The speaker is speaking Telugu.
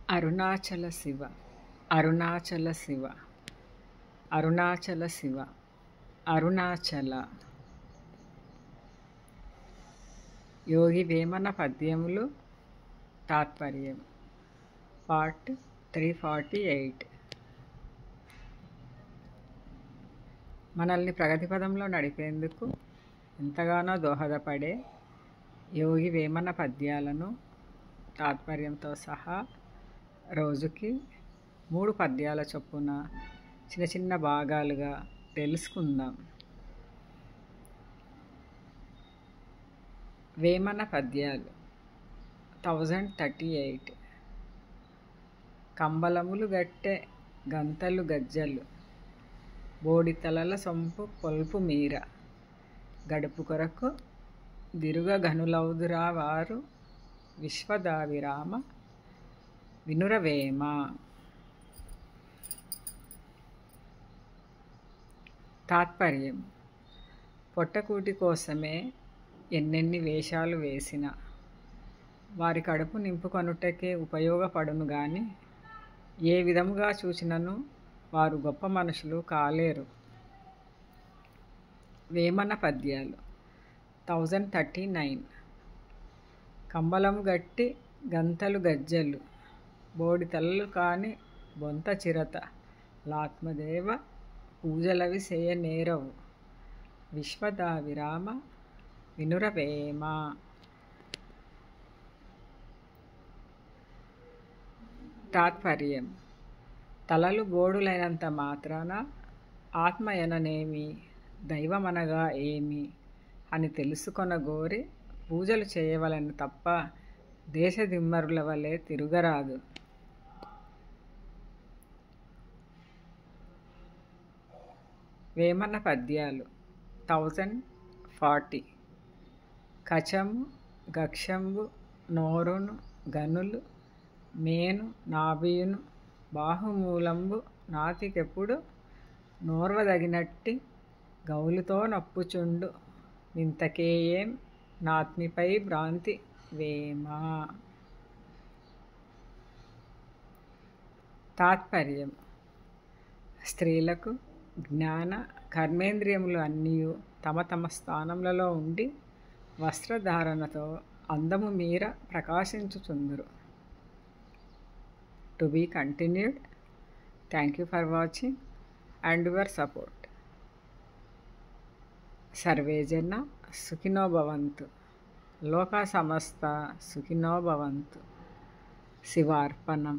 అరుణాచల శివ, అరుణాచల శివ, అరుణాచల శివ, అరుణాచల. యోగి వేమన పద్యములు తాత్పర్యం పార్ట్ 348. మనల్ని ప్రగతి పదంలో నడిపేందుకు ఎంతగానో దోహదపడే యోగి వేమన పద్యాలను తాత్పర్యంతో సహా రోజుకి 3 పద్యాల చొప్పున చిన్న చిన్న భాగాలుగా తెలుసుకుందాం. వేమన పద్యాలు 1038. కంబలములు గట్టె గంతలు గజ్జలు, బోడితలల సొంపు పొల్పు మీర, గడుపు కొరకు దిరుగ గనులౌదురా వారు, విశ్వదావిరామ వినురవేమ. తాత్పర్యం: పొట్టకూటి కోసమే ఎన్నెన్ని వేషాలు వేసినా వారి కడుపు నింపుకొనుటకే ఉపయోగపడును గాని ఏ విధముగా చూచినను వారు గొప్ప మనుషులు కాలేరు. వేమన పద్యాలు 1039. కంబలము గట్టి గంతలు గజ్జలు, బోడి తలలు కాని బొంత చిరత, లాత్మదేవ పూజలవి సేయ నేరవు, విశ్వదావిరామ వినురవేమ. తాత్పర్యం: తలలు బోడులైనంత మాత్రాన ఆత్మయననేమి, దైవమనగా ఏమి అని తెలుసుకొనగోరి పూజలు చేయవలెను తప్ప దేశదిమ్మరుల వలె తిరుగరాదు. వేమన పద్యాలు 1040. కచము గక్షంబు నోరును గనులు, మేను నాభియును బాహుమూలంబు నాతికెప్పుడు, నోర్వదగినట్టి గౌలుతో నొప్పుచుండు, వింతకేయేం నాత్మిపై భ్రాంతి వేమ. తాత్పర్యం: స్త్రీలకు జ్ఞాన కర్మేంద్రియములు అన్నీయు తమ తమ స్థానములలో ఉండి వస్త్రధారణతో అందము మీర ప్రకాశించుచుందురు. To be continued. Thank you for watching and your support. సర్వే జన సుఖినో భవంతు. లోకా సమస్త సుఖినో భవంతు. శివార్పణం.